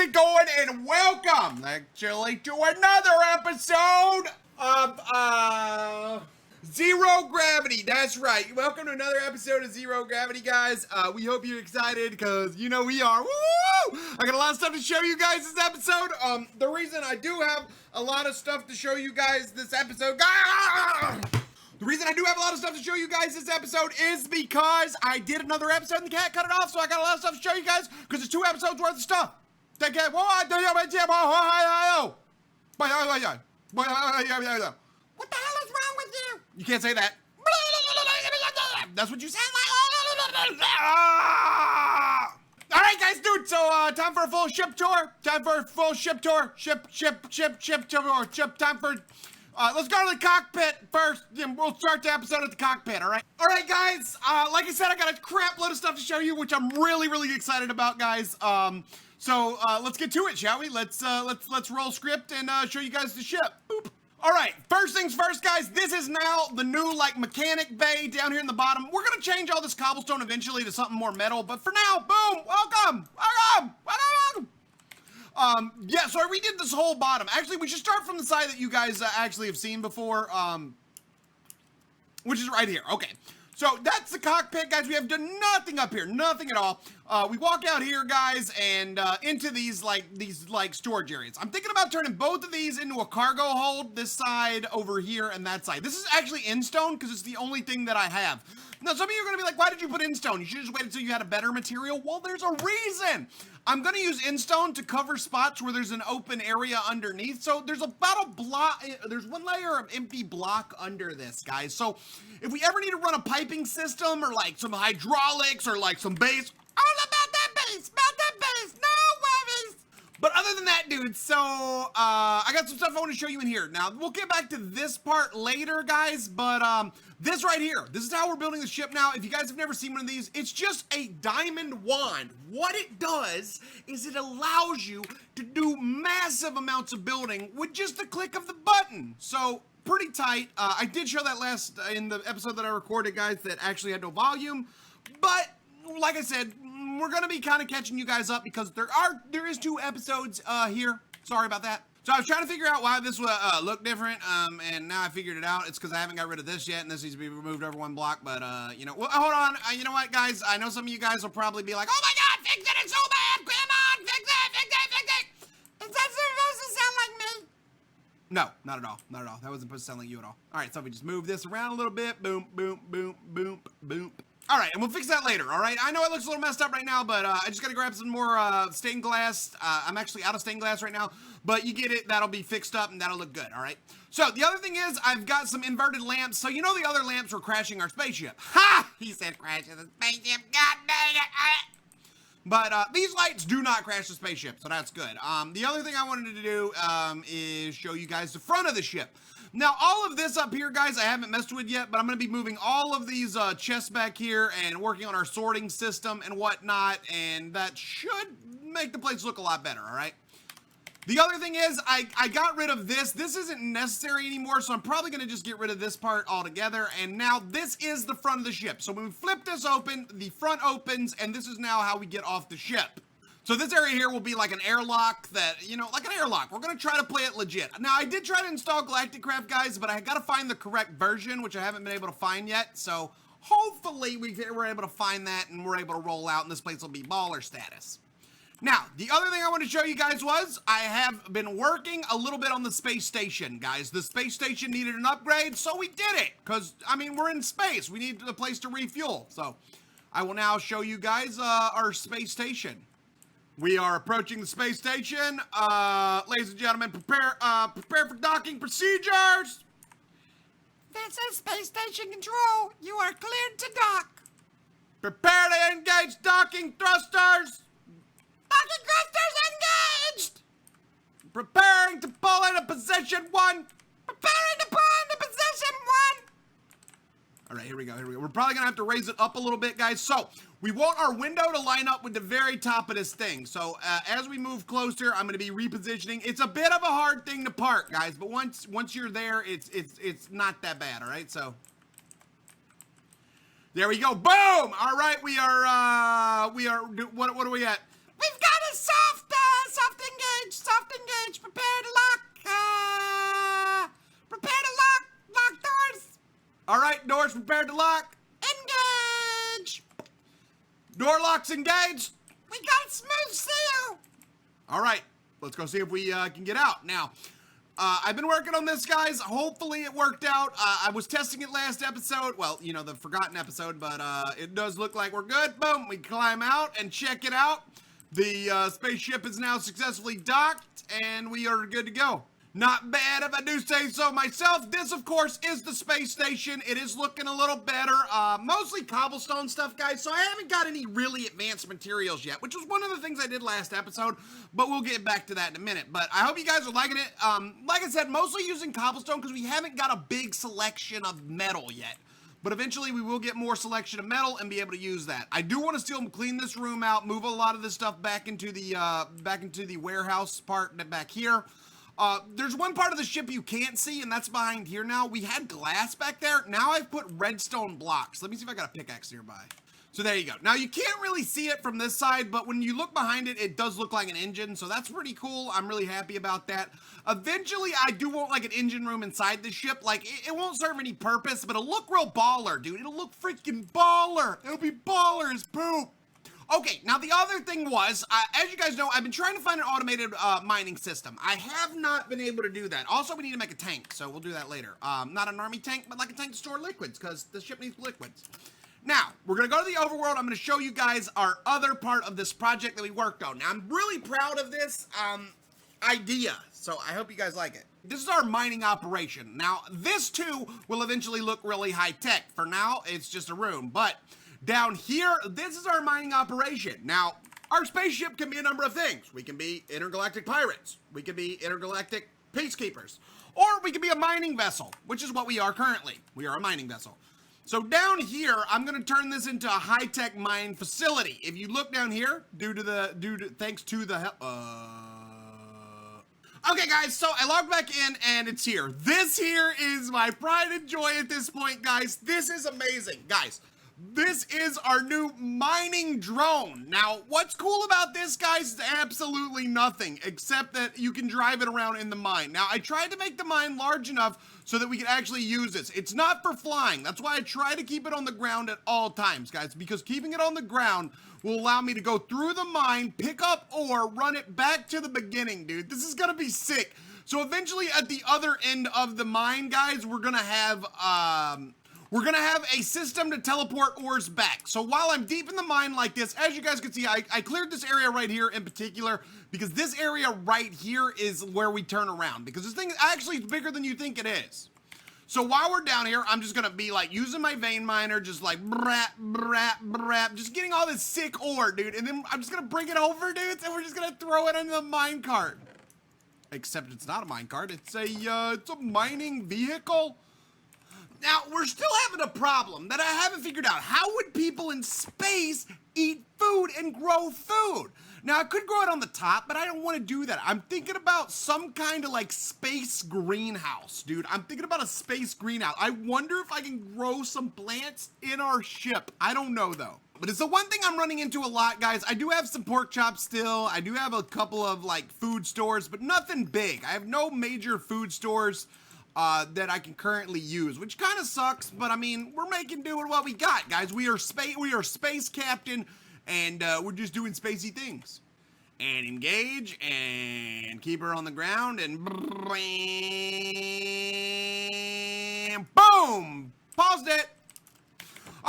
it going? And welcome, actually, to another episode of, Zero Gravity. That's right. Welcome to another episode of Zero Gravity, guys. We hope you're excited, because you know we are. Woo! I got a lot of stuff to show you guys this episode. The reason I do have a lot of stuff to show you guys this episode, the reason I do have a lot of stuff to show you guys this episode is because I did another episode and the cat cut it off, so I got a lot of stuff to show you guys, because it's 2 episodes worth of stuff. What the hell is wrong with you? You can't say that. That's what you sound like. All right, guys, dude. So, time for a full ship tour. Time for a full ship tour. Ship tour. Time for. Let's go to the cockpit first, and we'll start the episode at the cockpit. All right. All right, guys. Like I said, I got a crap load of stuff to show you, which I'm really excited about, guys. So let's get to it, shall we? Let's roll script and show you guys the ship. Boop. All right, first things first, guys, this is now the new, mechanic bay down here in the bottom. We're gonna change all this cobblestone eventually to something more metal, but for now, boom, welcome. Yeah, so I redid this whole bottom. Actually, we should start from the side that you guys actually have seen before, which is right here. Okay, so that's the cockpit, guys. We have done nothing up here, nothing at all. We walk out here, guys, and into these storage areas. I'm thinking about turning both of these into a cargo hold, this side over here and that side. This is actually in stone because it's the only thing that I have. Now, some of you are going to be like, why did you put in stone? You should just wait until you had a better material. Well, there's a reason. I'm going to use in stone to cover spots where there's an open area underneath. So there's about a block, there's one layer of empty block under this, guys. So if we ever need to run a piping system or some hydraulics or some base, all about that base, no worries. But other than that, dude, so I got some stuff I want to show you in here. Now, we'll get back to this part later, guys, but this right here, this is how we're building the ship now. If you guys have never seen one of these, it's just a diamond wand. What it does is it allows you to do massive amounts of building with just a click of the button. So, pretty tight. I did show that last in the episode that I recorded, guys, that actually had no volume, but like I said, we're gonna be kind of catching you guys up because there is 2 episodes here. Sorry about that. So I was trying to figure out why this would look different, and now I figured it out. It's because I haven't got rid of this yet, and this needs to be removed over 1 block. But you know, well, hold on. You know what, guys? I know some of you guys will probably be like, "Oh my God, fix it! It's so bad! Come on, fix it! Is that supposed to sound like me? No, not at all. Not at all. That wasn't supposed to sound like you at all. All right, so if we just move this around a little bit, boom, boom, boom, boom, boom. All right, and we'll fix that later, all right? I know it looks a little messed up right now, but I just got to grab some more stained glass. I'm actually out of stained glass right now, but you get it. That'll be fixed up, and that'll look good, all right? So the other thing is I've got some inverted lamps. So you know the other lamps were crashing our spaceship. Ha! He said crashing the spaceship. God dang it. But these lights do not crash the spaceship, so that's good. The other thing I wanted to do is show you guys the front of the ship. Now, all of this up here, guys, I haven't messed with yet, but I'm going to be moving all of these chests back here and working on our sorting system and whatnot, and that should make the place look a lot better, all right? The other thing is, I got rid of this. This isn't necessary anymore, so I'm probably going to just get rid of this part altogether, and now this is the front of the ship. So when we flip this open, the front opens, and this is now how we get off the ship. So this area here will be like an airlock that, you know, like an airlock. We're going to try to play it legit. Now, I did try to install Galacticraft, guys, but I got to find the correct version, which I haven't been able to find yet. So hopefully we're able to find that and we're able to roll out and this place will be baller status. Now, the other thing I want to show you guys was I have been working a little bit on the space station, guys. The space station needed an upgrade, so we did it. Because, I mean, we're in space. We need a place to refuel. So I will now show you guys our space station. We are approaching the space station. Ladies and gentlemen, prepare for docking procedures. This is space station control. You are cleared to dock. Prepare to engage docking thrusters. Docking thrusters engaged. Preparing to pull into position 1. Preparing to pull into position 1. All right, here we go. We're probably gonna have to raise it up a little bit, guys. So we want our window to line up with the very top of this thing. So as we move closer, I'm gonna be repositioning. It's a bit of a hard thing to park, guys, but once you're there, it's not that bad. All right, so there we go. Boom! All right, what are we at? We've got a soft soft engage, prepare to lock. Prepare to lock doors. All right, doors prepared to lock. Engage. Door locks engaged. We got a smooth seal. All right, let's go see if we can get out. Now, I've been working on this, guys. Hopefully it worked out. I was testing it last episode. Well, you know, the forgotten episode, but it does look like we're good. Boom, we climb out and check it out. The spaceship is now successfully docked, and we are good to go. Not bad if I do say so myself. This, of course, is the space station. It is looking a little better. Mostly cobblestone stuff, guys, so I haven't got any really advanced materials yet, which was one of the things I did last episode, but we'll get back to that in a minute. But I hope you guys are liking it. Like I said, mostly using cobblestone because we haven't got a big selection of metal yet. But eventually we will get more selection of metal and be able to use that. I do want to still clean this room out, move a lot of this stuff back into the warehouse part back here. There's one part of the ship you can't see, and that's behind here now. We had glass back there. Now I've put redstone blocks. Let me see if I got a pickaxe nearby. So there you go. Now you can't really see it from this side, but when you look behind it, it does look like an engine, so that's pretty cool. I'm really happy about that. Eventually, I do want like an engine room inside the ship. Like, it won't serve any purpose, but it'll look real baller, dude. It'll look freaking baller. It'll be baller as poop. Okay, now the other thing was, as you guys know, I've been trying to find an automated mining system. I have not been able to do that. Also, we need to make a tank, so we'll do that later. Not an army tank, but like a tank to store liquids, because the ship needs liquids. Now, we're going to go to the overworld. I'm going to show you guys our other part of this project that we worked on. Now, I'm really proud of this idea, so I hope you guys like it. This is our mining operation. Now, this too will eventually look really high-tech. For now, it's just a room, but down here, this is our mining operation. Now, our spaceship can be a number of things. We can be intergalactic pirates. We can be intergalactic peacekeepers. Or we can be a mining vessel, which is what we are currently. We are a mining vessel. So down here, I'm going to turn this into a high-tech mine facility. If you look down here, thanks to the okay, guys, so I logged back in, and it's here. This here is my pride and joy at this point, guys. This is amazing. Guys, this is our new mining drone. Now, what's cool about this, guys, is absolutely nothing, except that you can drive it around in the mine. Now, I tried to make the mine large enough so that we can actually use this. It's not for flying. That's why I try to keep it on the ground at all times, guys, because keeping it on the ground will allow me to go through the mine, pick up ore, run it back to the beginning, dude. This is gonna be sick. So eventually at the other end of the mine, guys, we're gonna have a system to teleport ores back. So while I'm deep in the mine like this, as you guys can see, I cleared this area right here in particular because this area right here is where we turn around because this thing actually is bigger than you think it is. So while we're down here, I'm just gonna be like using my vein miner, just like brap, just getting all this sick ore, dude. And then I'm just gonna bring it over, dudes, and we're just gonna throw it into the mine cart. Except it's not a mine cart, it's a mining vehicle. Now, we're still having a problem that I haven't figured out. How would people in space eat food and grow food? Now, I could grow it on the top, but I don't want to do that. I'm thinking about some kind of like space greenhouse, dude. I'm thinking about a space greenhouse. I wonder if I can grow some plants in our ship. I don't know, though. But it's the one thing I'm running into a lot, guys. I do have some pork chops still. I do have a couple of like food stores, but nothing big. I have no major food stores that I can currently use, which kind of sucks, but I mean, we're making do with what we got, guys. We are space captain, and we're just doing spacey things. And engage, and keep her on the ground, and boom! Paused it!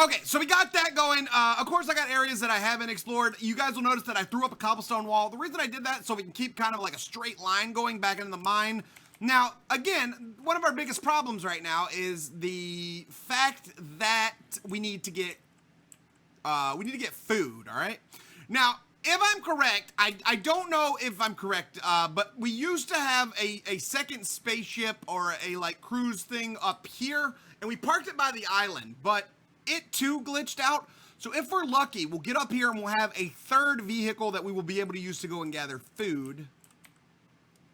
Okay, so we got that going. Of course, I got areas that I haven't explored. You guys will notice that I threw up a cobblestone wall. The reason I did that, so we can keep kind of like a straight line going back into the mine. Now, again, one of our biggest problems right now is the fact that we need to get food, all right? Now, if I'm correct, I don't know if I'm correct, but we used to have a second spaceship or a, like, cruise thing up here, and we parked it by the island, but it, too, glitched out. So if we're lucky, we'll get up here and we'll have a third vehicle that we will be able to use to go and gather food.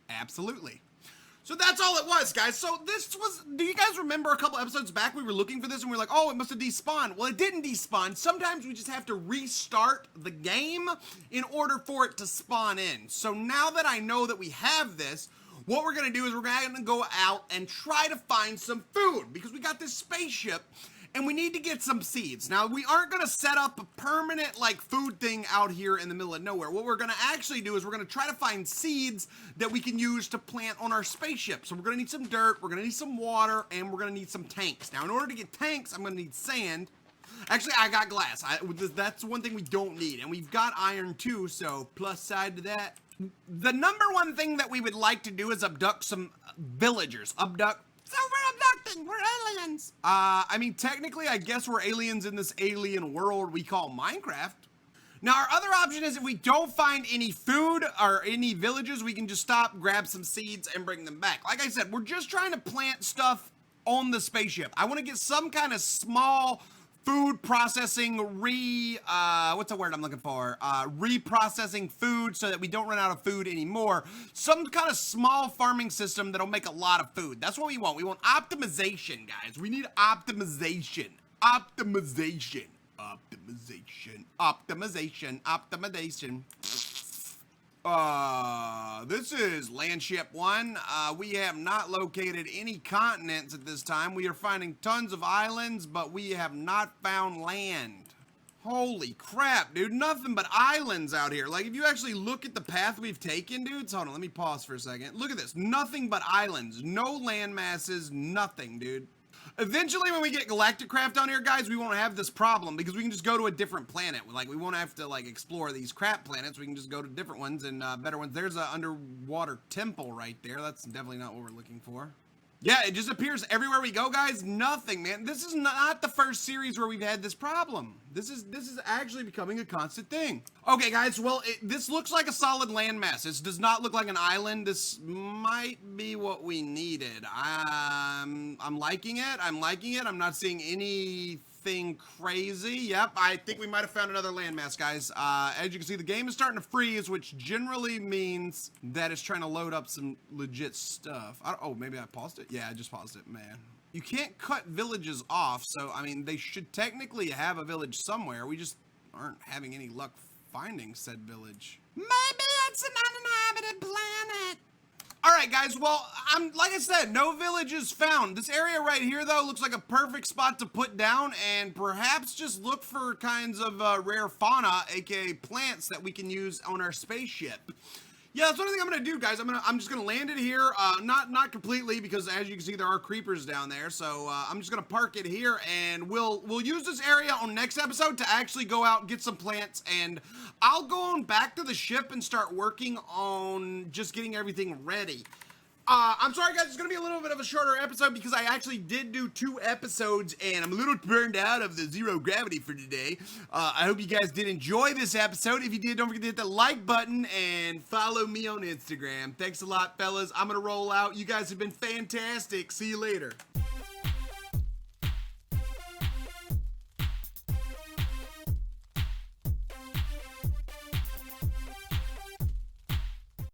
Absolutely. So that's all it was, guys. So this was, do you guys remember a couple episodes back we were looking for this and we were like, oh, it must have despawned. Well, it didn't despawn. Sometimes we just have to restart the game in order for it to spawn in. So now that I know that we have this, what we're gonna do is we're gonna go out and try to find some food because we got this spaceship and we need to get some seeds. Now, we aren't gonna set up a permanent, like, food thing out here in the middle of nowhere. What we're gonna actually do is we're gonna try to find seeds that we can use to plant on our spaceship. So we're gonna need some dirt, we're gonna need some water, and we're gonna need some tanks. Now, in order to get tanks, I'm gonna need sand. Actually, I got glass. That's one thing we don't need. And we've got iron, too, so plus side to that. The number one thing that we would like to do is abduct some villagers. Abduct. So we're abducting, we're aliens. I mean, technically, I guess we're aliens in this alien world we call Minecraft. Now, our other option is if we don't find any food or any villages, we can just stop, grab some seeds, and bring them back. Like I said, we're just trying to plant stuff on the spaceship. I want to get some kind of small food processing what's the word I'm looking for? Reprocessing food so that we don't run out of food anymore. Some kind of small farming system that'll make a lot of food. That's what we want. We want optimization, guys. We need optimization. Optimization. Optimization. Optimization. Optimization. This is Landship 1. We have not located any continents at this time. We are finding tons of islands, but we have not found land. Holy crap, dude. Nothing but islands out here. Like, if you actually look at the path we've taken, dudes. Hold on, let me pause for a second. Look at this. Nothing but islands. No land masses. Nothing, dude. Eventually, when we get Galacticraft on here, guys, we won't have this problem because we can just go to a different planet. Like, we won't have to, like, explore these crap planets. We can just go to different ones and better ones. There's an underwater temple right there. That's definitely not what we're looking for. Yeah, it just appears everywhere we go, guys. Nothing, man. This is not the first series where we've had this problem. This is actually becoming a constant thing. Okay, guys. Well, this looks like a solid landmass. This does not look like an island. This might be what we needed. I'm liking it. I'm liking it. I'm not seeing anything crazy. Yep, I think we might have found another landmass, guys. As you can see, the game is starting to freeze, which generally means that it's trying to load up some legit stuff. Oh, maybe I paused it? Yeah, I just paused it, man. You can't cut villages off, so, I mean, they should technically have a village somewhere. We just aren't having any luck finding said village. Maybe it's an uninhabited planet. All right, guys, well, like I said, no villages found. This area right here, though, looks like a perfect spot to put down and perhaps just look for kinds of rare fauna, aka plants, that we can use on our spaceship. Yeah, that's what I think I'm gonna do, guys. I'm just gonna land it here, not completely, because as you can see, there are creepers down there. So I'm just gonna park it here, and we'll use this area on next episode to actually go out and get some plants, and I'll go on back to the ship and start working on just getting everything ready. I'm sorry, guys, it's gonna be a little bit of a shorter episode because I actually did do 2 episodes and I'm a little burned out of the zero gravity for today. I hope you guys did enjoy this episode. If you did, don't forget to hit the like button and follow me on Instagram. Thanks a lot, fellas. I'm gonna roll out. You guys have been fantastic. See you later.